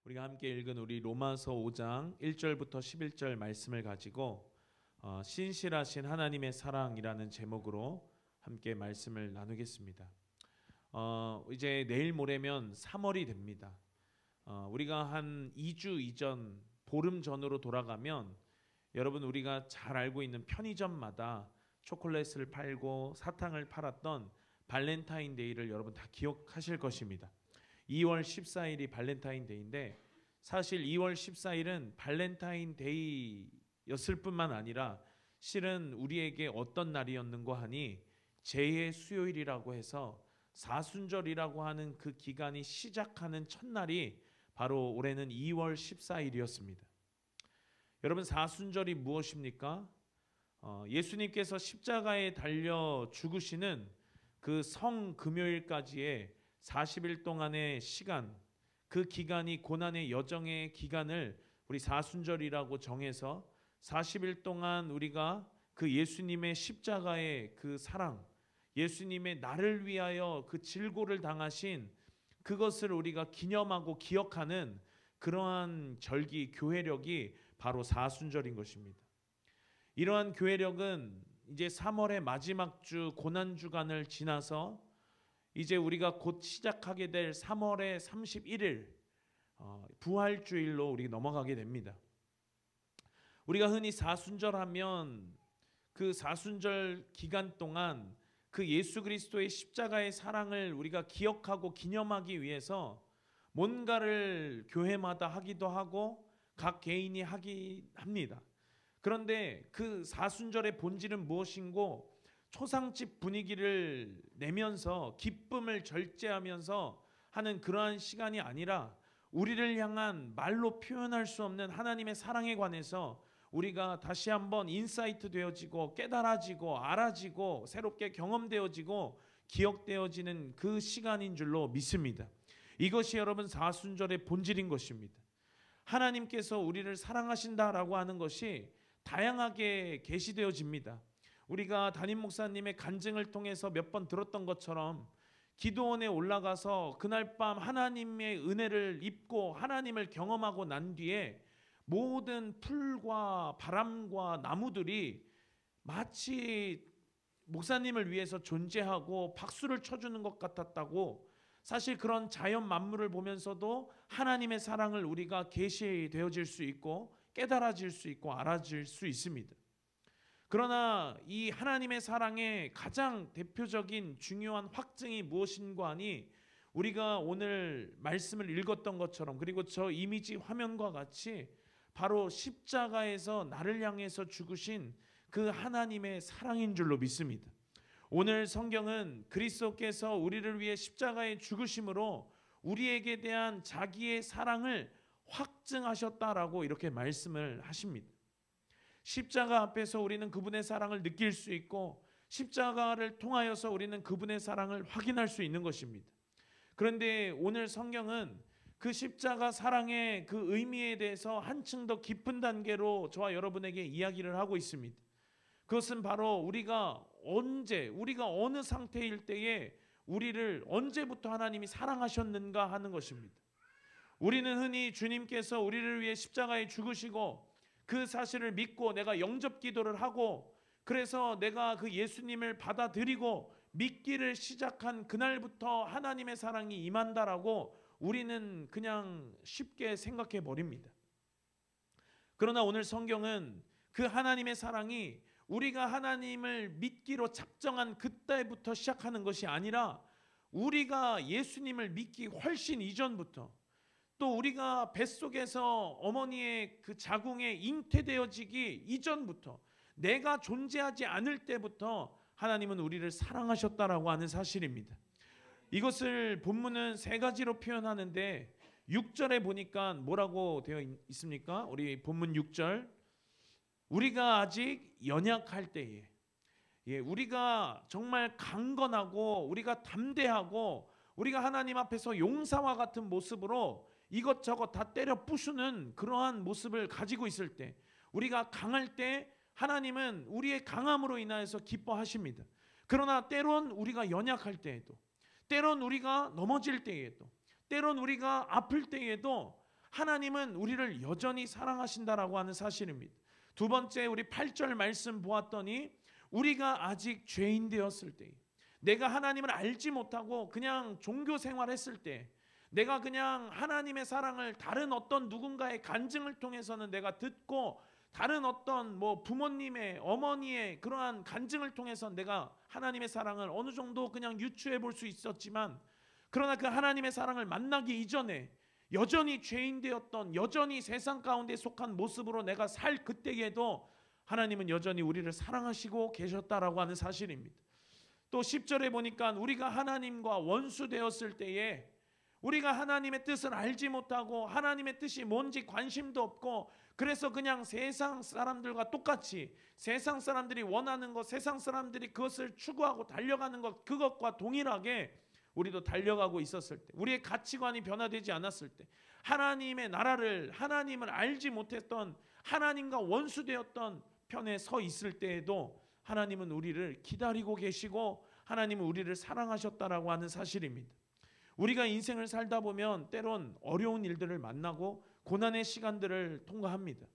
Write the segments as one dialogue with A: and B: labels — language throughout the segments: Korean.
A: 우리가 함께 읽은 우리 로마서 5장 1절부터 11절 말씀을 가지고 신실하신 하나님의 사랑이라는 제목으로 함께 말씀을 나누겠습니다. 이제 내일 모레면 3월이 됩니다. 우리가 한 2주 이전 보름 전으로 돌아가면 여러분 우리가 잘 알고 있는 편의점마다 초콜릿을 팔고 사탕을 팔았던 발렌타인데이를 여러분 다 기억하실 것입니다. 2월 14일이 발렌타인데이인데 사실 2월 14일은 발렌타인데이였을 뿐만 아니라 실은 우리에게 어떤 날이었는고 하니 재해 수요일이라고 해서 사순절이라고 하는 그 기간이 시작하는 첫날이 바로 올해는 2월 14일이었습니다. 여러분 사순절이 무엇입니까? 예수님께서 십자가에 달려 죽으시는 그 성금요일까지의 40일 동안의 시간, 그 기간이 고난의 여정의 기간을 우리 사순절이라고 정해서 40일 동안 우리가 그 예수님의 십자가의 그 사랑, 예수님의 나를 위하여 그 질고를 당하신 그것을 우리가 기념하고 기억하는 그러한 절기, 교회력이 바로 사순절인 것입니다. 이러한 교회력은 이제 3월의 마지막 주 고난주간을 지나서 이제 우리가 곧 시작하게 될 3월의 31일 부활주일로 우리 넘어가게 됩니다. 우리가 흔히 사순절 하면 그 사순절 기간 동안 그 예수 그리스도의 십자가의 사랑을 우리가 기억하고 기념하기 위해서 뭔가를 교회마다 하기도 하고 각 개인이 하긴 합니다. 그런데 그 사순절의 본질은 무엇인고 초상집 분위기를 내면서 기쁨을 절제하면서 하는 그러한 시간이 아니라 우리를 향한 말로 표현할 수 없는 하나님의 사랑에 관해서 우리가 다시 한번 인사이트 되어지고 깨달아지고 알아지고 새롭게 경험되어지고 기억되어지는 그 시간인 줄로 믿습니다. 이것이 여러분 사순절의 본질인 것입니다. 하나님께서 우리를 사랑하신다라고 하는 것이 다양하게 계시되어집니다. 우리가 담임 목사님의 간증을 통해서 몇 번 들었던 것처럼 기도원에 올라가서 그날 밤 하나님의 은혜를 입고 하나님을 경험하고 난 뒤에 모든 풀과 바람과 나무들이 마치 목사님을 위해서 존재하고 박수를 쳐주는 것 같았다고, 사실 그런 자연 만물을 보면서도 하나님의 사랑을 우리가 계시되어질 수 있고 깨달아질 수 있고 알아질 수 있습니다. 그러나 이 하나님의 사랑의 가장 대표적인 중요한 확증이 무엇인가 하니 우리가 오늘 말씀을 읽었던 것처럼, 그리고 저 이미지 화면과 같이 바로 십자가에서 나를 향해서 죽으신 그 하나님의 사랑인 줄로 믿습니다. 오늘 성경은 그리스도께서 우리를 위해 십자가에 죽으심으로 우리에게 대한 자기의 사랑을 확증하셨다라고 이렇게 말씀을 하십니다. 십자가 앞에서 우리는 그분의 사랑을 느낄 수 있고 십자가를 통하여서 우리는 그분의 사랑을 확인할 수 있는 것입니다. 그런데 오늘 성경은 그 십자가 사랑의 그 의미에 대해서 한층 더 깊은 단계로 저와 여러분에게 이야기를 하고 있습니다. 그것은 바로 우리가 어느 상태일 때에 우리를 언제부터 하나님이 사랑하셨는가 하는 것입니다. 우리는 흔히 주님께서 우리를 위해 십자가에 죽으시고 그 사실을 믿고 내가 영접 기도를 하고 그래서 내가 그 예수님을 받아들이고 믿기를 시작한 그날부터 하나님의 사랑이 임한다라고 우리는 그냥 쉽게 생각해 버립니다. 그러나 오늘 성경은 그 하나님의 사랑이 우리가 하나님을 믿기로 작정한 그때부터 시작하는 것이 아니라 우리가 예수님을 믿기 훨씬 이전부터, 또 우리가 뱃속에서 어머니의 그 자궁에 잉태되어지기 이전부터, 내가 존재하지 않을 때부터 하나님은 우리를 사랑하셨다라고 하는 사실입니다. 이것을 본문은 세 가지로 표현하는데 6절에 보니까 뭐라고 되어 있습니까? 우리 본문 6절, 우리가 아직 연약할 때에, 우리가 정말 강건하고 우리가 담대하고 우리가 하나님 앞에서 용사와 같은 모습으로 이것저것 다 때려 부수는 그러한 모습을 가지고 있을 때, 우리가 강할 때 하나님은 우리의 강함으로 인하여서 기뻐하십니다. 그러나 때론 우리가 연약할 때에도, 때론 우리가 넘어질 때에도, 때론 우리가 아플 때에도 하나님은 우리를 여전히 사랑하신다라고 하는 사실입니다. 두 번째, 우리 8절 말씀 보았더니 우리가 아직 죄인 되었을 때, 내가 하나님을 알지 못하고 그냥 종교 생활했을 때, 내가 그냥 하나님의 사랑을 다른 어떤 누군가의 간증을 통해서는 내가 듣고, 다른 어떤 부모님의, 어머니의 그러한 간증을 통해서 내가 하나님의 사랑을 어느 정도 그냥 유추해 볼 수 있었지만, 그러나 그 하나님의 사랑을 만나기 이전에 여전히 죄인 되었던, 여전히 세상 가운데 속한 모습으로 내가 살 그때에도 하나님은 여전히 우리를 사랑하시고 계셨다라고 하는 사실입니다. 또 10절에 보니까 우리가 하나님과 원수 되었을 때에, 우리가 하나님의 뜻을 알지 못하고 하나님의 뜻이 뭔지 관심도 없고, 그래서 그냥 세상 사람들과 똑같이 세상 사람들이 원하는 것, 세상 사람들이 그것을 추구하고 달려가는 것, 그것과 동일하게 우리도 달려가고 있었을 때, 우리의 가치관이 변화되지 않았을 때, 하나님의 나라를, 하나님을 알지 못했던, 하나님과 원수되었던 편에 서 있을 때에도 하나님은 우리를 기다리고 계시고 하나님은 우리를 사랑하셨다라고 하는 사실입니다. 우리가 인생을 살다 보면 때론 어려운 일들을 만나고 고난의 시간들을 통과합니다.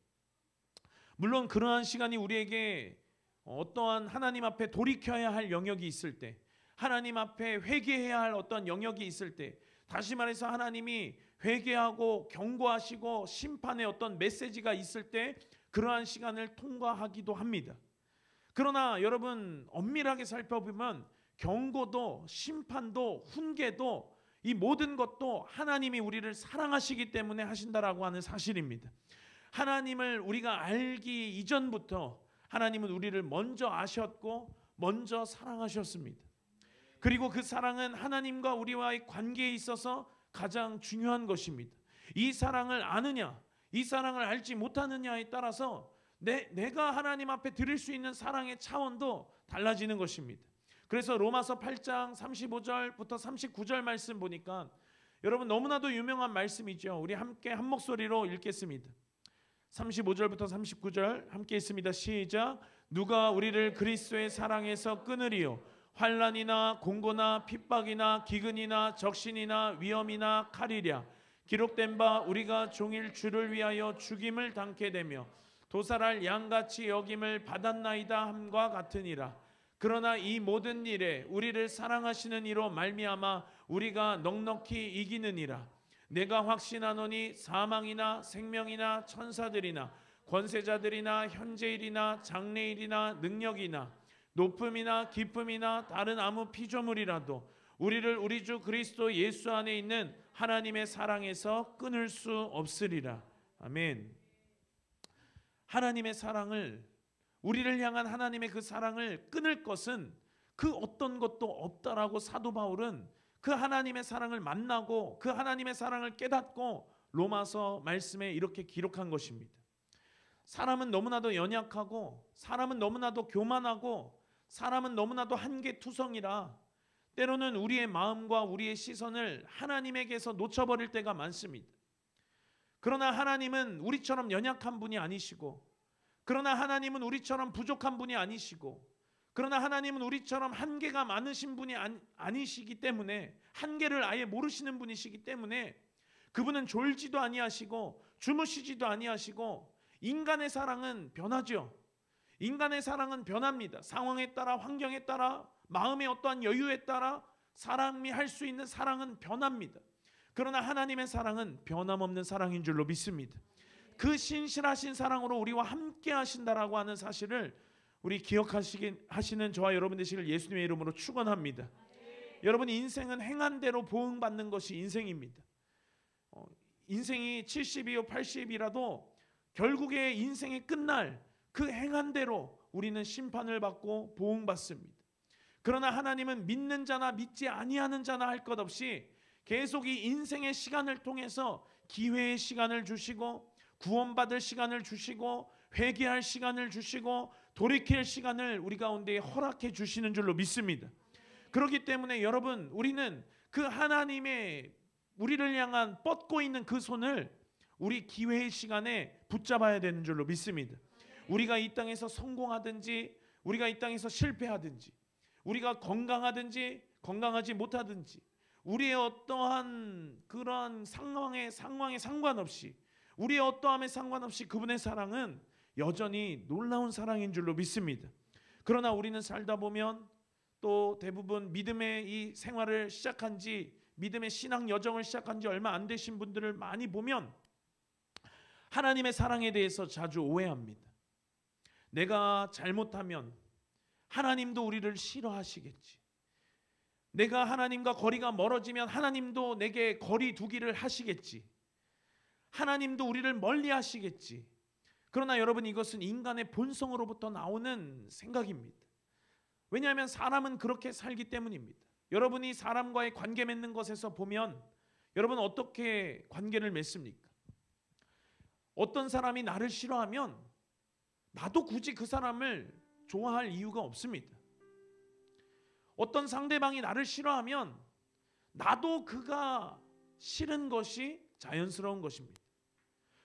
A: 물론 그러한 시간이 우리에게 어떠한 하나님 앞에 돌이켜야 할 영역이 있을 때, 하나님 앞에 회개해야 할 어떤 영역이 있을 때, 다시 말해서 하나님이 회개하고 경고하시고 심판의 어떤 메시지가 있을 때 그러한 시간을 통과하기도 합니다. 그러나 여러분, 엄밀하게 살펴보면 경고도 심판도 훈계도 이 모든 것도 하나님이 우리를 사랑하시기 때문에 하신다라고 하는 사실입니다. 하나님을 우리가 알기 이전부터 하나님은 우리를 먼저 아셨고 먼저 사랑하셨습니다. 그리고 그 사랑은 하나님과 우리와의 관계에 있어서 가장 중요한 것입니다. 이 사랑을 아느냐, 이 사랑을 알지 못하느냐에 따라서 내가 하나님 앞에 드릴 수 있는 사랑의 차원도 달라지는 것입니다. 그래서 로마서 8장 35절부터 39절 말씀 보니까 여러분 너무나도 유명한 말씀이죠. 우리 함께 한 목소리로 읽겠습니다. 35절부터 39절 함께 있습니다. 시작. 누가 우리를 그리스도의 사랑에서 끊으리요? 환난이나 공고나 핍박이나 기근이나 적신이나 위험이나 칼이랴. 기록된 바 우리가 종일 주를 위하여 죽임을 당케 되며 도살할 양같이 여김을 받았나이다 함과 같으니라. 그러나 이 모든 일에 우리를 사랑하시는 이로 말미암아 우리가 넉넉히 이기느니라. 내가 확신하노니 사망이나 생명이나 천사들이나 권세자들이나 현재일이나 장래일이나 능력이나 높음이나 깊음이나 다른 아무 피조물이라도 우리를 우리 주 그리스도 예수 안에 있는 하나님의 사랑에서 끊을 수 없으리라. 아멘. 하나님의 사랑을, 우리를 향한 하나님의 그 사랑을 끊을 것은 그 어떤 것도 없다라고 사도 바울은 그 하나님의 사랑을 만나고 그 하나님의 사랑을 깨닫고 로마서 말씀에 이렇게 기록한 것입니다. 사람은 너무나도 연약하고 사람은 너무나도 교만하고 사람은 너무나도 한계투성이라 때로는 우리의 마음과 우리의 시선을 하나님에게서 놓쳐버릴 때가 많습니다. 그러나 하나님은 우리처럼 연약한 분이 아니시고, 그러나 하나님은 우리처럼 부족한 분이 아니시고, 그러나 하나님은 우리처럼 한계가 많으신 분이 아니시기 때문에, 한계를 아예 모르시는 분이시기 때문에 그분은 졸지도 아니하시고 주무시지도 아니하시고, 인간의 사랑은 변하죠. 인간의 사랑은 변합니다. 상황에 따라, 환경에 따라, 마음의 어떠한 여유에 따라 사람이 할 수 있는 사랑은 변합니다. 그러나 하나님의 사랑은 변함없는 사랑인 줄로 믿습니다. 그 신실하신 사랑으로 우리와 함께 하신다라고 하는 사실을 우리 기억하시는 저와 여러분 되시길 예수님의 이름으로 축원합니다. 여러분, 인생은 행한 대로 보응받는 것이 인생입니다. 인생이 70이요 80이라도 결국에 인생의 끝날 그 행한 대로 우리는 심판을 받고 보응받습니다. 그러나 하나님은 믿는 자나 믿지 아니하는 자나 할 것 없이 계속 이 인생의 시간을 통해서 기회의 시간을 주시고 구원받을 시간을 주시고 회개할 시간을 주시고 돌이킬 시간을 우리 가운데 허락해 주시는 줄로 믿습니다. 그렇기 때문에 여러분, 우리는 그 하나님의 우리를 향한 뻗고 있는 그 손을 우리 기회의 시간에 붙잡아야 되는 줄로 믿습니다. 우리가 이 땅에서 성공하든지 우리가 이 땅에서 실패하든지, 우리가 건강하든지 건강하지 못하든지, 우리의 어떠한 그러한 상황에 상관없이, 우리의 어떠함에 상관없이 그분의 사랑은 여전히 놀라운 사랑인 줄로 믿습니다. 그러나 우리는 살다 보면 또 대부분 믿음의 이 생활을 시작한 지, 믿음의 신앙 여정을 시작한 지 얼마 안 되신 분들을 많이 보면 하나님의 사랑에 대해서 자주 오해합니다. 내가 잘못하면 하나님도 우리를 싫어하시겠지. 내가 하나님과 거리가 멀어지면 하나님도 내게 거리 두기를 하시겠지. 하나님도 우리를 멀리 하시겠지. 그러나 여러분, 이것은 인간의 본성으로부터 나오는 생각입니다. 왜냐하면 사람은 그렇게 살기 때문입니다. 여러분이 사람과의 관계 맺는 것에서 보면 여러분 어떻게 관계를 맺습니까? 어떤 사람이 나를 싫어하면 나도 굳이 그 사람을 좋아할 이유가 없습니다. 어떤 상대방이 나를 싫어하면 나도 그가 싫은 것이 자연스러운 것입니다.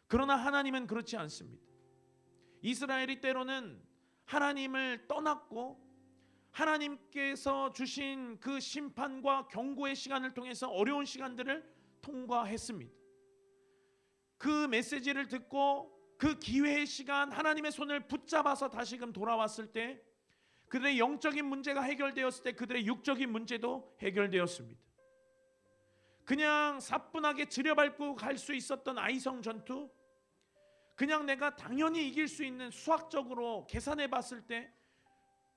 A: 그러나 하나님은 그렇지 않습니다. 이스라엘이 때로는 하나님을 떠났고 하나님께서 주신 그 심판과 경고의 시간을 통해서 어려운 시간들을 통과했습니다. 그 메시지를 듣고 그 기회의 시간, 하나님의 손을 붙잡아서 다시금 돌아왔을 때 그들의 영적인 문제가 해결되었을 때 그들의 육적인 문제도 해결되었습니다. 그냥 사뿐하게 지려밟고 갈 수 있었던 아이성 전투, 그냥 내가 당연히 이길 수 있는, 수학적으로 계산해 봤을 때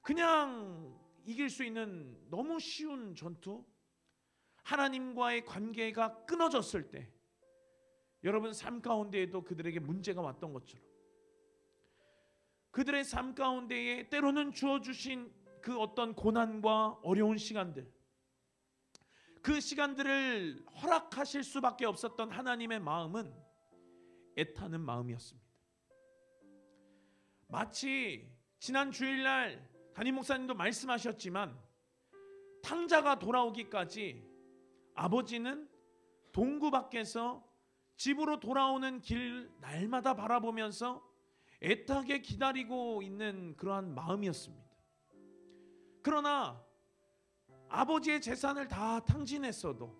A: 그냥 이길 수 있는 너무 쉬운 전투, 하나님과의 관계가 끊어졌을 때 여러분 삶 가운데에도 그들에게 문제가 왔던 것처럼 그들의 삶 가운데에 때로는 주어주신 그 어떤 고난과 어려운 시간들, 그 시간들을 허락하실 수밖에 없었던 하나님의 마음은 애타는 마음이었습니다. 마치 지난 주일날 담임 목사님도 말씀하셨지만 탕자가 돌아오기까지 아버지는 동구 밖에서 집으로 돌아오는 길 날마다 바라보면서 애타게 기다리고 있는 그러한 마음이었습니다. 그러나 아버지의 재산을 다 탕진했어도,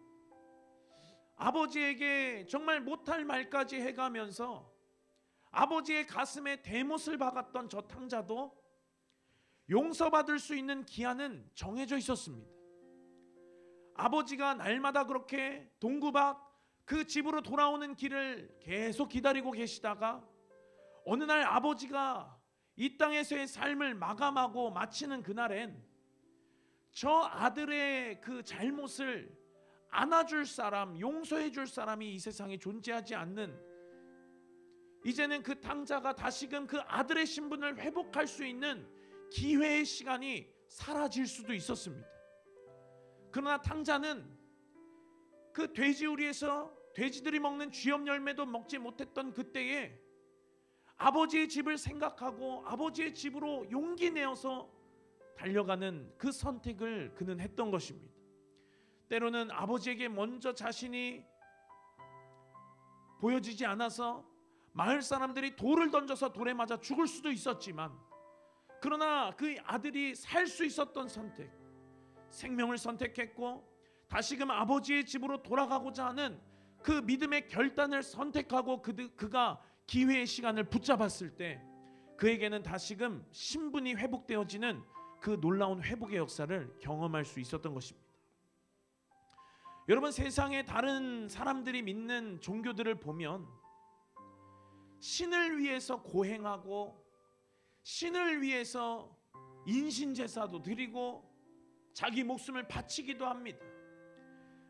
A: 아버지에게 정말 못할 말까지 해가면서 아버지의 가슴에 대못을 박았던 저 탕자도 용서받을 수 있는 기한은 정해져 있었습니다. 아버지가 날마다 그렇게 동구 밖 그 집으로 돌아오는 길을 계속 기다리고 계시다가 어느 날 아버지가 이 땅에서의 삶을 마감하고 마치는 그날엔 저 아들의 그 잘못을 안아줄 사람, 용서해줄 사람이 이 세상에 존재하지 않는, 이제는 그 탕자가 다시금 그 아들의 신분을 회복할 수 있는 기회의 시간이 사라질 수도 있었습니다. 그러나 탕자는 그 돼지우리에서 돼지들이 먹는 쥐염 열매도 먹지 못했던 그때에 아버지의 집을 생각하고 아버지의 집으로 용기 내어서 달려가는 그 선택을 그는 했던 것입니다. 때로는 아버지에게 먼저 자신이 보여지지 않아서 마을 사람들이 돌을 던져서 돌에 맞아 죽을 수도 있었지만, 그러나 그 아들이 살 수 있었던 선택, 생명을 선택했고 다시금 아버지의 집으로 돌아가고자 하는 그 믿음의 결단을 선택하고 그가 기회의 시간을 붙잡았을 때 그에게는 다시금 신분이 회복되어지는 그 놀라운 회복의 역사를 경험할 수 있었던 것입니다. 여러분, 세상의 다른 사람들이 믿는 종교들을 보면 신을 위해서 고행하고 신을 위해서 인신제사도 드리고 자기 목숨을 바치기도 합니다.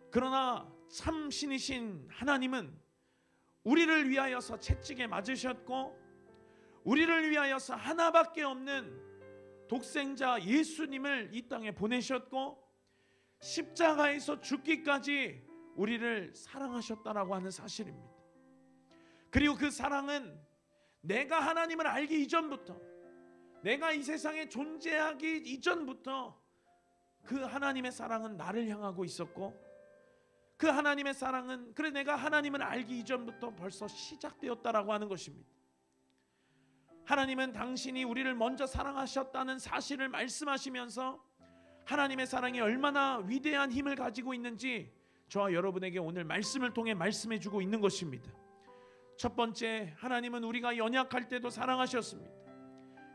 A: 그러나 참 신이신 하나님은 우리를 위하여서 채찍에 맞으셨고 우리를 위하여서 하나밖에 없는 독생자 예수님을 이 땅에 보내셨고 십자가에서 죽기까지 우리를 사랑하셨다라고 하는 사실입니다. 그리고 그 사랑은 내가 하나님을 알기 이전부터, 내가 이 세상에 존재하기 이전부터 그 하나님의 사랑은 나를 향하고 있었고, 그 하나님의 사랑은 그래 내가 하나님을 알기 이전부터 벌써 시작되었다라고 하는 것입니다. 하나님은 당신이 우리를 먼저 사랑하셨다는 사실을 말씀하시면서 하나님의 사랑이 얼마나 위대한 힘을 가지고 있는지 저와 여러분에게 오늘 말씀을 통해 말씀해 주고 있는 것입니다. 첫 번째, 하나님은 우리가 연약할 때도 사랑하셨습니다.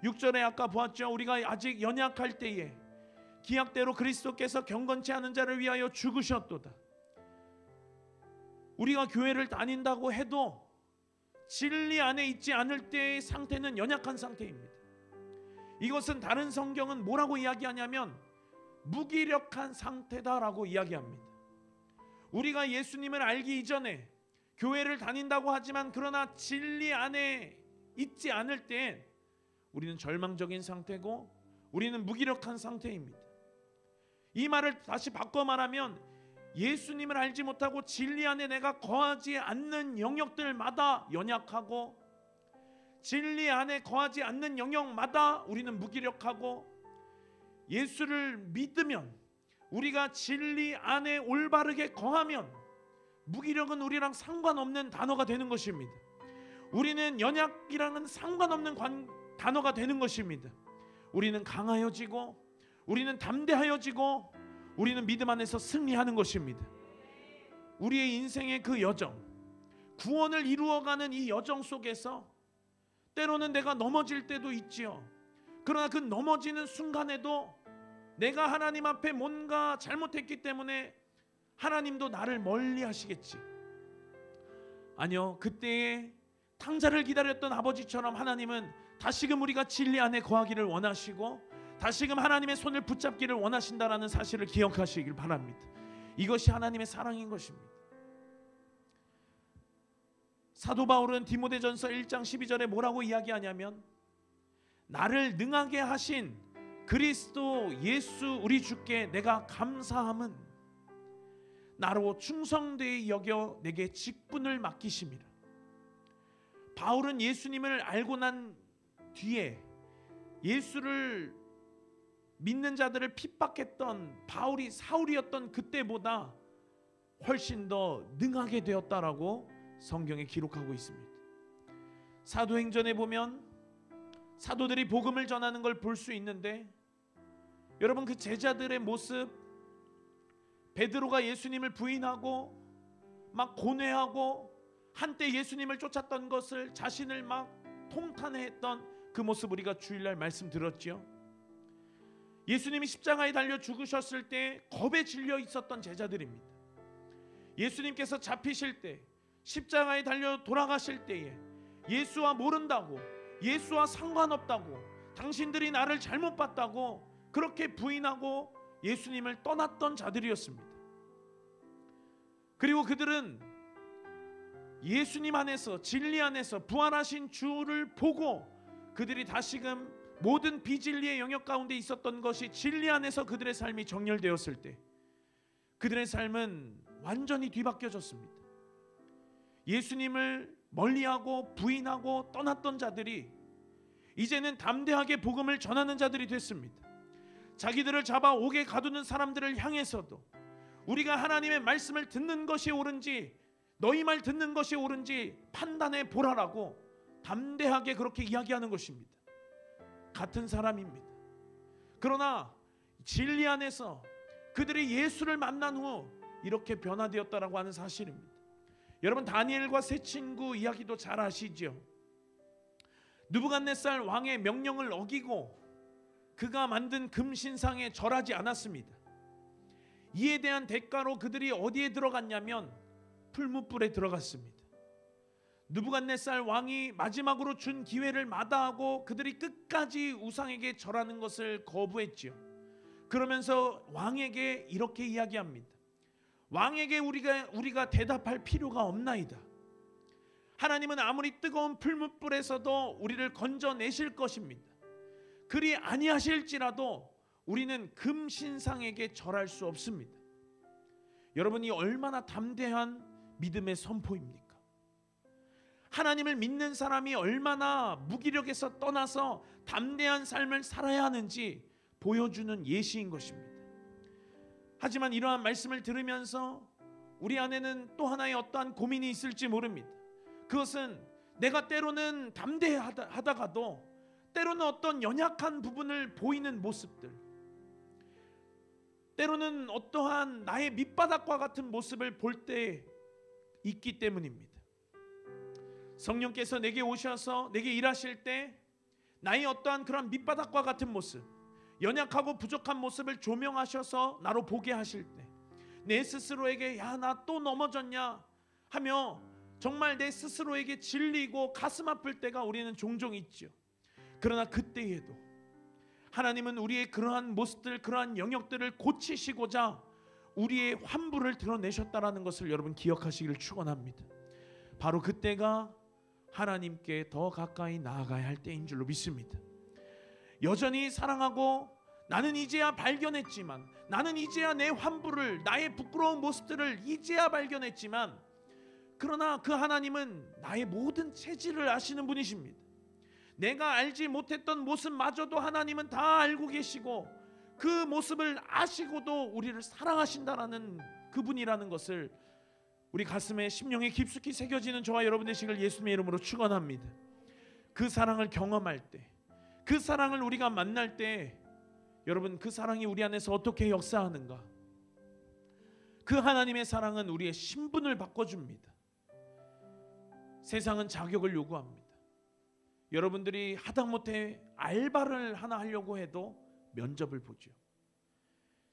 A: 6절에 아까 보았죠. 우리가 아직 연약할 때에 기약대로 그리스도께서 경건치 않은 자를 위하여 죽으셨도다. 우리가 교회를 다닌다고 해도 진리 안에 있지 않을 때의 상태는 연약한 상태입니다. 이것은 다른 성경은 뭐라고 이야기하냐면 무기력한 상태다라고 이야기합니다. 우리가 예수님을 알기 이전에 교회를 다닌다고 하지만 그러나 진리 안에 있지 않을 때 우리는 절망적인 상태고 우리는 무기력한 상태입니다. 이 말을 다시 바꿔 말하면 예수님을 알지 못하고 진리 안에 내가 거하지 않는 영역들마다 연약하고 진리 안에 거하지 않는 영역마다 우리는 무기력하고 예수를 믿으면 우리가 진리 안에 올바르게 거하면 무기력은 우리랑 상관없는 단어가 되는 것입니다. 우리는 연약이랑은 상관없는 단어가 되는 것입니다. 우리는 강하여지고 우리는 담대하여지고 우리는 믿음 안에서 승리하는 것입니다. 우리의 인생의 그 여정, 구원을 이루어가는 이 여정 속에서 때로는 내가 넘어질 때도 있지요. 그러나 그 넘어지는 순간에도 내가 하나님 앞에 뭔가 잘못했기 때문에 하나님도 나를 멀리 하시겠지. 아니요, 그때에 탕자를 기다렸던 아버지처럼 하나님은 다시금 우리가 진리 안에 거하기를 원하시고 다시금 하나님의 손을 붙잡기를 원하신다라는 사실을 기억하시길 바랍니다. 이것이 하나님의 사랑인 것입니다. 사도 바울은 디모데전서 1장 12절에 뭐라고 이야기하냐면 나를 능하게 하신 그리스도 예수 우리 주께 내가 감사함은 나로 충성되이 여겨 내게 직분을 맡기심이라. 바울은 예수님을 알고 난 뒤에 예수를 믿는 자들을 핍박했던 바울이 사울이었던 그때보다 훨씬 더 능하게 되었다라고 성경에 기록하고 있습니다. 사도행전에 보면 사도들이 복음을 전하는 걸 볼 수 있는데 여러분 그 제자들의 모습, 베드로가 예수님을 부인하고 막 고뇌하고 한때 예수님을 쫓았던 것을 자신을 막 통탄해했던 그 모습 우리가 주일날 말씀 들었지요. 예수님이 십자가에 달려 죽으셨을 때 겁에 질려 있었던 제자들입니다. 예수님께서 잡히실 때 십자가에 달려 돌아가실 때에 예수와 모른다고, 예수와 상관없다고, 당신들이 나를 잘못 봤다고 그렇게 부인하고 예수님을 떠났던 자들이었습니다. 그리고 그들은 예수님 안에서, 진리 안에서 부활하신 주를 보고 그들이 다시금 모든 비진리의 영역 가운데 있었던 것이 진리 안에서 그들의 삶이 정렬되었을 때 그들의 삶은 완전히 뒤바뀌어졌습니다. 예수님을 멀리하고 부인하고 떠났던 자들이 이제는 담대하게 복음을 전하는 자들이 됐습니다. 자기들을 잡아 옥에 가두는 사람들을 향해서도 우리가 하나님의 말씀을 듣는 것이 옳은지 너희 말 듣는 것이 옳은지 판단해 보라라고 담대하게 그렇게 이야기하는 것입니다. 같은 사람입니다. 그러나 진리 안에서 그들이 예수를 만난 후 이렇게 변화되었다라고 하는 사실입니다. 여러분 다니엘과 세 친구 이야기도 잘 아시죠? 느부갓네살 왕의 명령을 어기고 그가 만든 금신상에 절하지 않았습니다. 이에 대한 대가로 그들이 어디에 들어갔냐면 풀무불에 들어갔습니다. 느부갓네살 왕이 마지막으로 준 기회를 마다하고 그들이 끝까지 우상에게 절하는 것을 거부했지요. 그러면서 왕에게 이렇게 이야기합니다. 왕에게 우리가 대답할 필요가 없나이다. 하나님은 아무리 뜨거운 풀무불에서도 우리를 건져내실 것입니다. 그리 아니하실지라도 우리는 금신상에게 절할 수 없습니다. 여러분이 얼마나 담대한 믿음의 선포입니까? 하나님을 믿는 사람이 얼마나 무기력에서 떠나서 담대한 삶을 살아야 하는지 보여주는 예시인 것입니다. 하지만 이러한 말씀을 들으면서 우리 안에는 또 하나의 어떠한 고민이 있을지 모릅니다. 그것은 내가 때로는 담대하다가도 때로는 어떤 연약한 부분을 보이는 모습들, 때로는 어떠한 나의 밑바닥과 같은 모습을 볼 때 있기 때문입니다. 성령께서 내게 오셔서 내게 일하실 때 나의 어떠한 그런 밑바닥과 같은 모습, 연약하고 부족한 모습을 조명하셔서 나로 보게 하실 때 내 스스로에게 야, 나 또 넘어졌냐 하며 정말 내 스스로에게 질리고 가슴 아플 때가 우리는 종종 있죠. 그러나 그때에도 하나님은 우리의 그러한 모습들, 그러한 영역들을 고치시고자 우리의 환부를 드러내셨다라는 것을 여러분 기억하시기를 축원합니다. 바로 그때가 하나님께 더 가까이 나아가야 할 때인 줄로 믿습니다. 여전히 사랑하고 나는 이제야 발견했지만, 나는 이제야 내 환부를, 나의 부끄러운 모습들을 이제야 발견했지만, 그러나 그 하나님은 나의 모든 체질을 아시는 분이십니다. 내가 알지 못했던 모습마저도 하나님은 다 알고 계시고 그 모습을 아시고도 우리를 사랑하신다라는 그분이라는 것을 우리 가슴에 심령에 깊숙이 새겨지는 저와 여러분 되시길 예수님의 이름으로 축원합니다. 그 사랑을 경험할 때, 그 사랑을 우리가 만날 때 여러분, 그 사랑이 우리 안에서 어떻게 역사하는가? 그 하나님의 사랑은 우리의 신분을 바꿔줍니다. 세상은 자격을 요구합니다. 여러분들이 하다못해 알바를 하나 하려고 해도 면접을 보죠.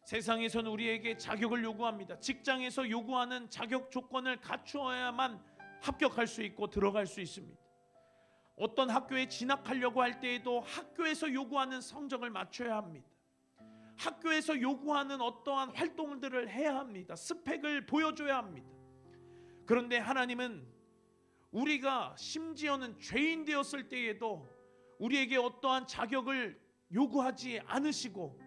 A: 세상에서는 우리에게 자격을 요구합니다. 직장에서 요구하는 자격 조건을 갖추어야만 합격할 수 있고 들어갈 수 있습니다. 어떤 학교에 진학하려고 할 때에도 학교에서 요구하는 성적을 맞춰야 합니다. 학교에서 요구하는 어떠한 활동들을 해야 합니다. 스펙을 보여줘야 합니다. 그런데 하나님은 우리가 심지어는 죄인 되었을 때에도 우리에게 어떠한 자격을 요구하지 않으시고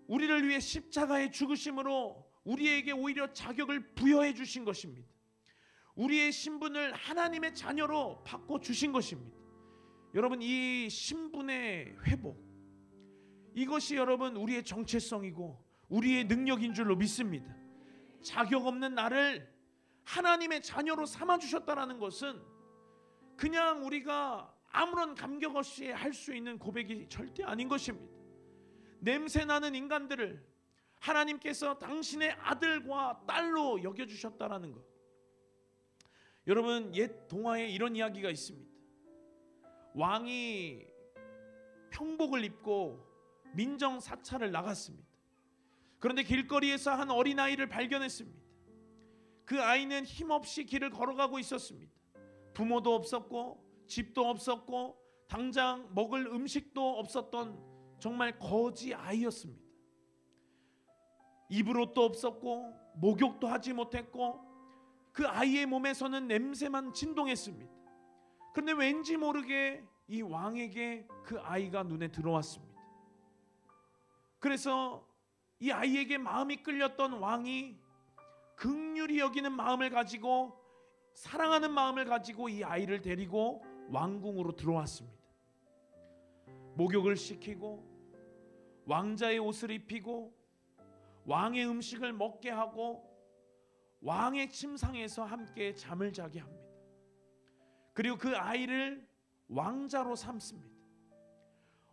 A: 우리를 위해 십자가에 죽으심으로 우리에게 오히려 자격을 부여해 주신 것입니다. 우리의 신분을 하나님의 자녀로 바꿔주신 것입니다. 여러분, 이 신분의 회복, 이것이 여러분 우리의 정체성이고 우리의 능력인 줄로 믿습니다. 자격 없는 나를 하나님의 자녀로 삼아주셨다는 것은 그냥 우리가 아무런 감격 없이 할 수 있는 고백이 절대 아닌 것입니다. 냄새나는 인간들을 하나님께서 당신의 아들과 딸로 여겨주셨다는 것. 여러분, 옛 동화에 이런 이야기가 있습니다. 왕이 평복을 입고 민정사찰을 나갔습니다. 그런데 길거리에서 한 어린아이를 발견했습니다. 그 아이는 힘없이 길을 걸어가고 있었습니다. 부모도 없었고 집도 없었고 당장 먹을 음식도 없었던 정말 거지 아이였습니다. 입을 옷도 없었고 목욕도 하지 못했고 그 아이의 몸에서는 냄새만 진동했습니다. 그런데 왠지 모르게 이 왕에게 그 아이가 눈에 들어왔습니다. 그래서 이 아이에게 마음이 끌렸던 왕이 긍휼히 여기는 마음을 가지고, 사랑하는 마음을 가지고 이 아이를 데리고 왕궁으로 들어왔습니다. 목욕을 시키고 왕자의 옷을 입히고 왕의 음식을 먹게 하고 왕의 침상에서 함께 잠을 자게 합니다. 그리고 그 아이를 왕자로 삼습니다.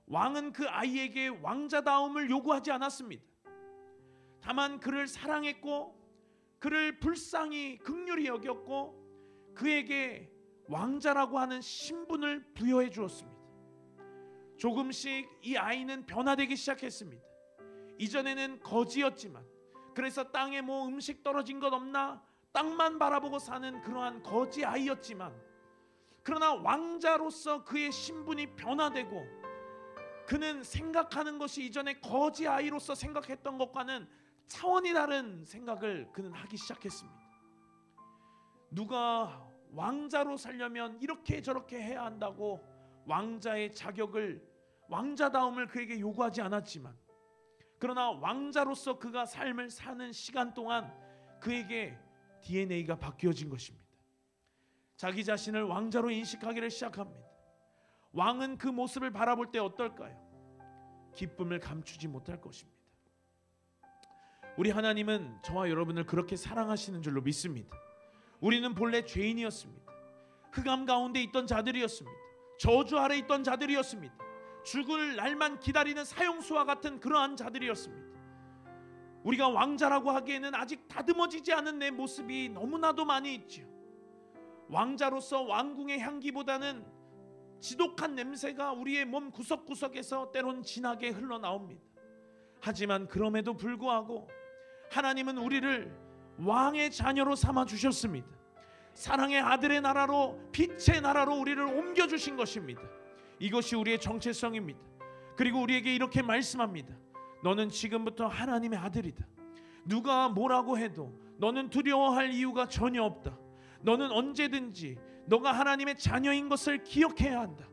A: 왕은 그 아이에게 왕자다움을 요구하지 않았습니다. 다만 그를 사랑했고 그를 불쌍히 긍휼히 여겼고 그에게 왕자라고 하는 신분을 부여해 주었습니다. 조금씩 이 아이는 변화되기 시작했습니다. 이전에는 거지였지만, 그래서 땅에 뭐 음식 떨어진 것 없나 땅만 바라보고 사는 그러한 거지 아이였지만, 그러나 왕자로서 그의 신분이 변화되고 그는 생각하는 것이 이전에 거지 아이로서 생각했던 것과는 차원이 다른 생각을 그는 하기 시작했습니다. 누가 왕자로 살려면 이렇게 저렇게 해야 한다고 왕자의 자격을, 왕자다움을 그에게 요구하지 않았지만, 그러나 왕자로서 그가 삶을 사는 시간 동안 그에게 DNA가 바뀌어진 것입니다. 자기 자신을 왕자로 인식하기를 시작합니다. 왕은 그 모습을 바라볼 때 어떨까요? 기쁨을 감추지 못할 것입니다. 우리 하나님은 저와 여러분을 그렇게 사랑하시는 줄로 믿습니다. 우리는 본래 죄인이었습니다. 흑암 가운데 있던 자들이었습니다. 저주 아래 있던 자들이었습니다. 죽을 날만 기다리는 사형수와 같은 그러한 자들이었습니다. 우리가 왕자라고 하기에는 아직 다듬어지지 않은 내 모습이 너무나도 많이 있지요. 왕자로서 왕궁의 향기보다는 지독한 냄새가 우리의 몸 구석구석에서 때론 진하게 흘러나옵니다. 하지만 그럼에도 불구하고 하나님은 우리를 왕의 자녀로 삼아 주셨습니다. 사랑의 아들의 나라로, 빛의 나라로 우리를 옮겨주신 것입니다. 이것이 우리의 정체성입니다. 그리고 우리에게 이렇게 말씀합니다. 너는 지금부터 하나님의 아들이다. 누가 뭐라고 해도 너는 두려워할 이유가 전혀 없다. 너는 언제든지 너가 하나님의 자녀인 것을 기억해야 한다.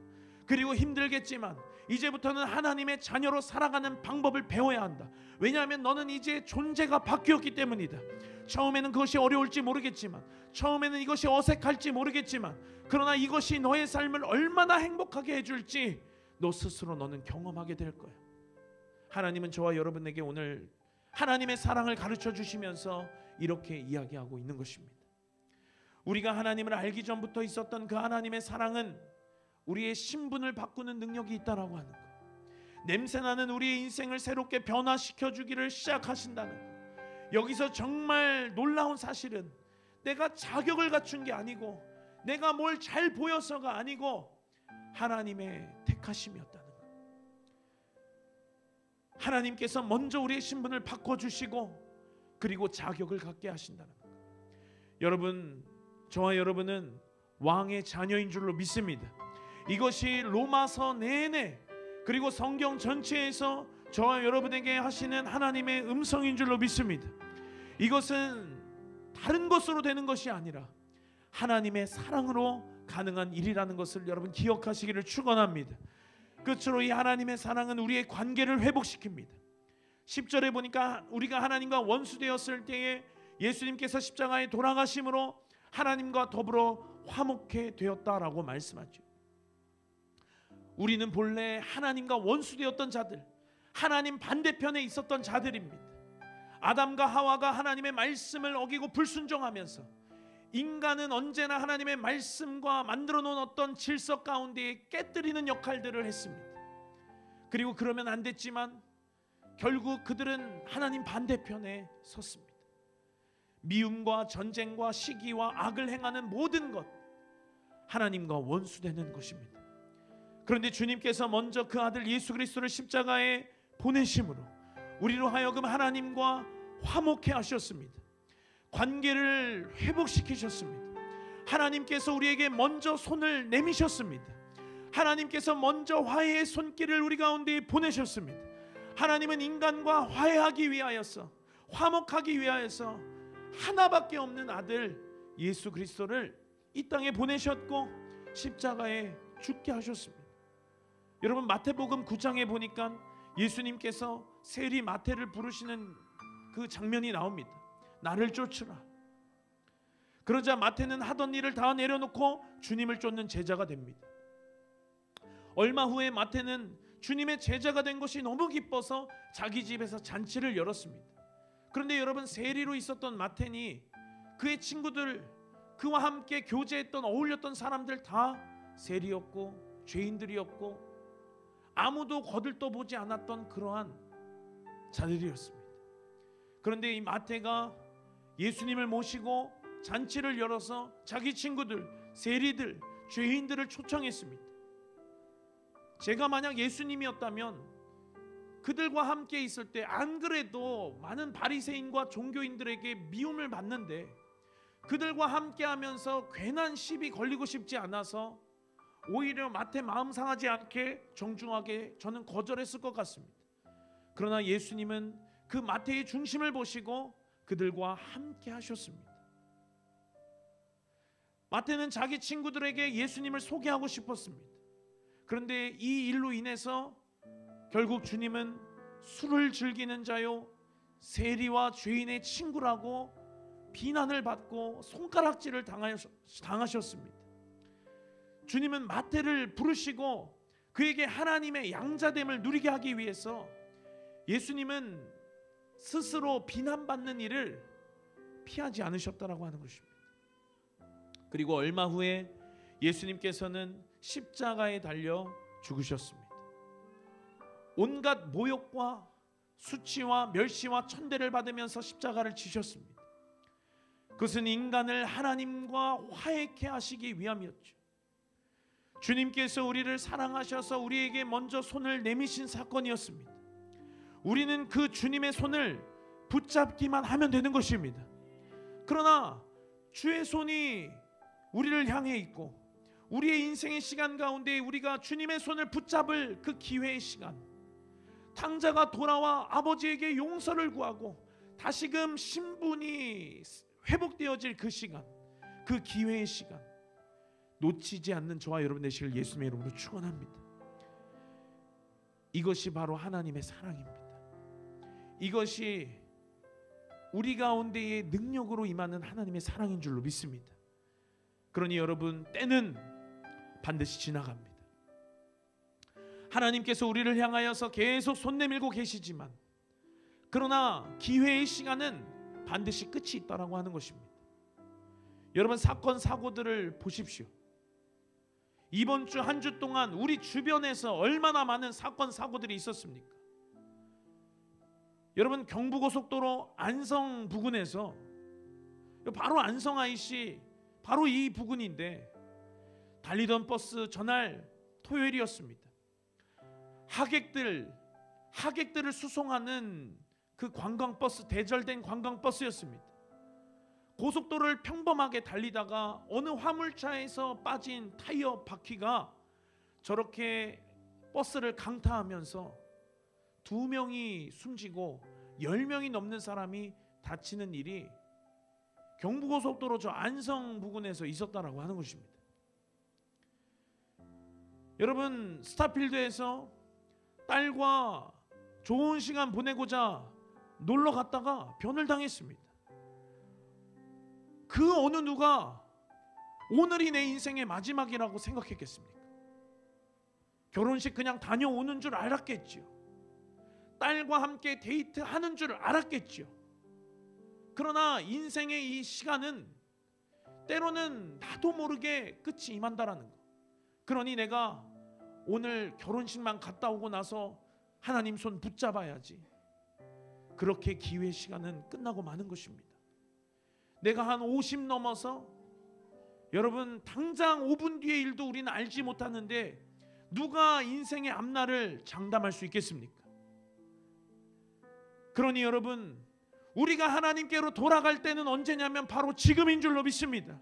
A: 그리고 힘들겠지만 이제부터는 하나님의 자녀로 살아가는 방법을 배워야 한다. 왜냐하면 너는 이제 존재가 바뀌었기 때문이다. 처음에는 그것이 어려울지 모르겠지만, 처음에는 이것이 어색할지 모르겠지만, 그러나 이것이 너의 삶을 얼마나 행복하게 해줄지 너 스스로 너는 경험하게 될 거야. 하나님은 저와 여러분에게 오늘 하나님의 사랑을 가르쳐 주시면서 이렇게 이야기하고 있는 것입니다. 우리가 하나님을 알기 전부터 있었던 그 하나님의 사랑은 우리의 신분을 바꾸는 능력이 있다라고 하는 것, 냄새나는 우리의 인생을 새롭게 변화시켜 주기를 시작하신다는 것. 여기서 정말 놀라운 사실은 내가 자격을 갖춘 게 아니고 내가 뭘 잘 보여서가 아니고 하나님의 택하심이었다는 것. 하나님께서 먼저 우리의 신분을 바꿔주시고 그리고 자격을 갖게 하신다는 것. 여러분, 저와 여러분은 왕의 자녀인 줄로 믿습니다. 이것이 로마서 내내 그리고 성경 전체에서 저와 여러분에게 하시는 하나님의 음성인 줄로 믿습니다. 이것은 다른 것으로 되는 것이 아니라 하나님의 사랑으로 가능한 일이라는 것을 여러분 기억하시기를 축원합니다. 끝으로 이 하나님의 사랑은 우리의 관계를 회복시킵니다. 10절에 보니까 우리가 하나님과 원수되었을 때에 예수님께서 십자가에 돌아가심으로 하나님과 더불어 화목해 되었다라고 말씀하죠. 우리는 본래 하나님과 원수되었던 자들, 하나님 반대편에 있었던 자들입니다. 아담과 하와가 하나님의 말씀을 어기고 불순종하면서 인간은 언제나 하나님의 말씀과 만들어 놓은 어떤 질서 가운데에 깨뜨리는 역할들을 했습니다. 그리고 그러면 안 됐지만 결국 그들은 하나님 반대편에 섰습니다. 미움과 전쟁과 시기와 악을 행하는 모든 것, 하나님과 원수되는 것입니다. 그런데 주님께서 먼저 그 아들 예수 그리스도를 십자가에 보내심으로 우리로 하여금 하나님과 화목해 하셨습니다. 관계를 회복시키셨습니다. 하나님께서 우리에게 먼저 손을 내미셨습니다. 하나님께서 먼저 화해의 손길을 우리 가운데 보내셨습니다. 하나님은 인간과 화해하기 위하여서, 화목하기 위하여서 하나밖에 없는 아들 예수 그리스도를 이 땅에 보내셨고 십자가에 죽게 하셨습니다. 여러분, 마태복음 9장에 보니까 예수님께서 세리 마태를 부르시는 그 장면이 나옵니다. 나를 쫓으라. 그러자 마태는 하던 일을 다 내려놓고 주님을 쫓는 제자가 됩니다. 얼마 후에 마태는 주님의 제자가 된 것이 너무 기뻐서 자기 집에서 잔치를 열었습니다. 그런데 여러분, 세리로 있었던 마태니 그의 친구들, 그와 함께 교제했던, 어울렸던 사람들 다 세리였고 죄인들이었고 아무도 거들떠보지 않았던 그러한 자들이었습니다. 그런데 이 마태가 예수님을 모시고 잔치를 열어서 자기 친구들, 세리들, 죄인들을 초청했습니다. 제가 만약 예수님이었다면 그들과 함께 있을 때 안 그래도 많은 바리새인과 종교인들에게 미움을 받는데 그들과 함께 하면서 괜한 시비 걸리고 싶지 않아서 오히려 마태 마음 상하지 않게 정중하게 저는 거절했을 것 같습니다. 그러나 예수님은 그 마태의 중심을 보시고 그들과 함께 하셨습니다. 마태는 자기 친구들에게 예수님을 소개하고 싶었습니다. 그런데 이 일로 인해서 결국 주님은 술을 즐기는 자요, 세리와 죄인의 친구라고 비난을 받고 손가락질을 당하셨습니다. 주님은 마태를 부르시고 그에게 하나님의 양자됨을 누리게 하기 위해서 예수님은 스스로 비난받는 일을 피하지 않으셨다라고 하는 것입니다. 그리고 얼마 후에 예수님께서는 십자가에 달려 죽으셨습니다. 온갖 모욕과 수치와 멸시와 천대를 받으면서 십자가를 지셨습니다. 그것은 인간을 하나님과 화해케 하시기 위함이었죠. 주님께서 우리를 사랑하셔서 우리에게 먼저 손을 내미신 사건이었습니다. 우리는 그 주님의 손을 붙잡기만 하면 되는 것입니다. 그러나 주의 손이 우리를 향해 있고 우리의 인생의 시간 가운데 우리가 주님의 손을 붙잡을 그 기회의 시간, 탕자가 돌아와 아버지에게 용서를 구하고 다시금 신분이 회복되어질 그 시간, 그 기회의 시간 놓치지 않는 저와 여러분 되시길 예수님의 이름으로 축원합니다. 이것이 바로 하나님의 사랑입니다. 이것이 우리 가운데의 능력으로 임하는 하나님의 사랑인 줄로 믿습니다. 그러니 여러분, 때는 반드시 지나갑니다. 하나님께서 우리를 향하여서 계속 손 내밀고 계시지만 그러나 기회의 시간은 반드시 끝이 있다라고 하는 것입니다. 여러분, 사건 사고들을 보십시오. 이번 주 한 주 동안 우리 주변에서 얼마나 많은 사건 사고들이 있었습니까? 여러분, 경부고속도로 안성 부근에서, 바로 안성 IC 바로 이 부근인데 달리던 버스, 전날 토요일이었습니다. 하객들을 수송하는 그 관광버스, 대절된 관광버스였습니다. 고속도로를 평범하게 달리다가 어느 화물차에서 빠진 타이어 바퀴가 저렇게 버스를 강타하면서 2명이 숨지고 10명이 넘는 사람이 다치는 일이 경부고속도로 저 안성 부근에서 있었다라고 하는 것입니다. 여러분, 스타필드에서 딸과 좋은 시간 보내고자 놀러 갔다가 변을 당했습니다. 그 어느 누가 오늘이 내 인생의 마지막이라고 생각했겠습니까? 결혼식 그냥 다녀오는 줄 알았겠지요. 딸과 함께 데이트하는 줄 알았겠지요. 그러나 인생의 이 시간은 때로는 나도 모르게 끝이 임한다라는 거. 그러니 내가 오늘 결혼식만 갔다 오고 나서 하나님 손 붙잡아야지. 그렇게 기회 시간은 끝나고 마는 것입니다. 내가 한 50 넘어서, 여러분, 당장 5분 뒤의 일도 우리는 알지 못하는데 누가 인생의 앞날을 장담할 수 있겠습니까? 그러니 여러분, 우리가 하나님께로 돌아갈 때는 언제냐면 바로 지금인 줄로 믿습니다.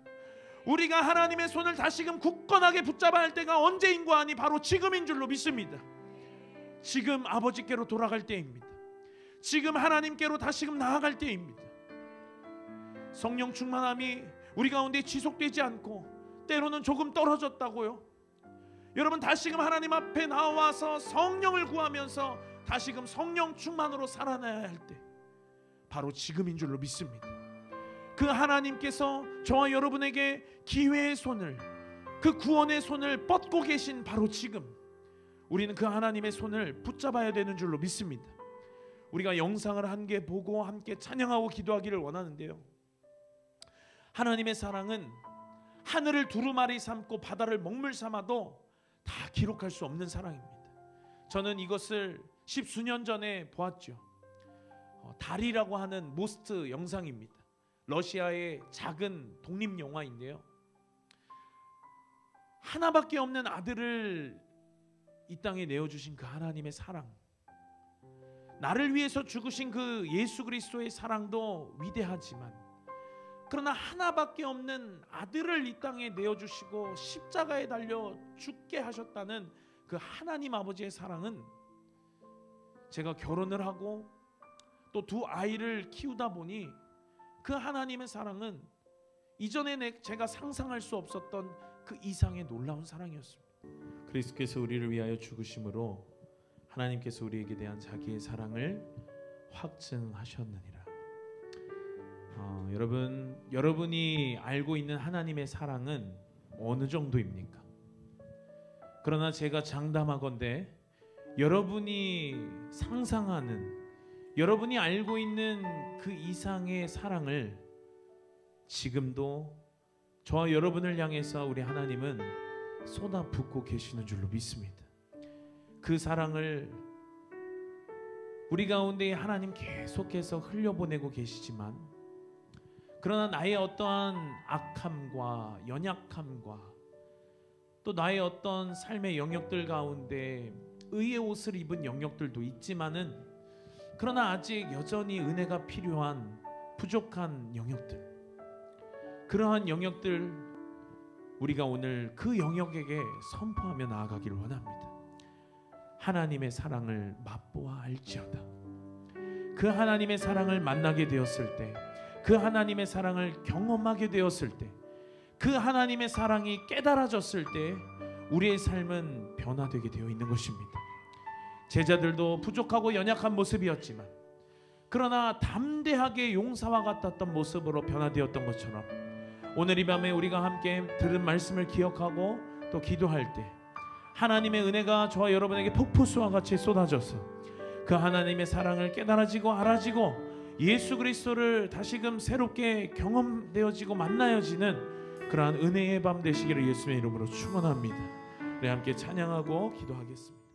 A: 우리가 하나님의 손을 다시금 굳건하게 붙잡아야 할 때가 언제인가 하니 바로 지금인 줄로 믿습니다. 지금 아버지께로 돌아갈 때입니다. 지금 하나님께로 다시금 나아갈 때입니다. 성령 충만함이 우리 가운데 지속되지 않고 때로는 조금 떨어졌다고요. 여러분, 다시금 하나님 앞에 나와서 성령을 구하면서 다시금 성령 충만으로 살아나야 할 때 바로 지금인 줄로 믿습니다. 그 하나님께서 저와 여러분에게 기회의 손을, 그 구원의 손을 뻗고 계신 바로 지금, 우리는 그 하나님의 손을 붙잡아야 되는 줄로 믿습니다. 우리가 영상을 한 개 보고 함께 찬양하고 기도하기를 원하는데요, 하나님의 사랑은 하늘을 두루마리 삼고 바다를 먹물 삼아도 다 기록할 수 없는 사랑입니다. 저는 이것을 10수년 전에 보았죠. 달이라고 하는 모스트 영상입니다. 러시아의 작은 독립 영화인데요, 하나밖에 없는 아들을 이 땅에 내어주신 그 하나님의 사랑, 나를 위해서 죽으신 그 예수 그리스도의 사랑도 위대하지만 그러나 하나밖에 없는 아들을 이 땅에 내어주시고 십자가에 달려 죽게 하셨다는 그 하나님 아버지의 사랑은, 제가 결혼을 하고 또 2 아이를 키우다 보니 그 하나님의 사랑은 이전에 제가 상상할 수 없었던 그 이상의 놀라운 사랑이었습니다. 그리스도께서 우리를 위하여 죽으심으로 하나님께서 우리에게 대한 자기의 사랑을 확증하셨느니라. 여러분이 알고 있는 하나님의 사랑은 어느 정도입니까? 그러나 제가 장담하건대 여러분이 상상하는, 여러분이 알고 있는 그 이상의 사랑을 지금도 저와 여러분을 향해서 우리 하나님은 쏟아붓고 계시는 줄로 믿습니다. 그 사랑을 우리 가운데 하나님 계속해서 흘려보내고 계시지만, 그러나 나의 어떠한 악함과 연약함과 또 나의 어떤 삶의 영역들 가운데 의의 옷을 입은 영역들도 있지만은, 그러나 아직 여전히 은혜가 필요한 부족한 영역들, 그러한 영역들 우리가 오늘 그 영역에게 선포하며 나아가기를 원합니다. 하나님의 사랑을 맛보아 알지어다. 그 하나님의 사랑을 만나게 되었을 때, 그 하나님의 사랑을 경험하게 되었을 때, 그 하나님의 사랑이 깨달아졌을 때 우리의 삶은 변화되게 되어 있는 것입니다. 제자들도 부족하고 연약한 모습이었지만, 그러나 담대하게 용사와 같았던 모습으로 변화되었던 것처럼, 오늘 이 밤에 우리가 함께 들은 말씀을 기억하고 또 기도할 때 하나님의 은혜가 저와 여러분에게 폭포수와 같이 쏟아져서 그 하나님의 사랑을 깨달아지고 알아지고 예수 그리스도를 다시금 새롭게 경험되어지고 만나여지는 그러한 은혜의 밤 되시기를 예수님의 이름으로 축원합니다. 우리 함께 찬양하고 기도하겠습니다.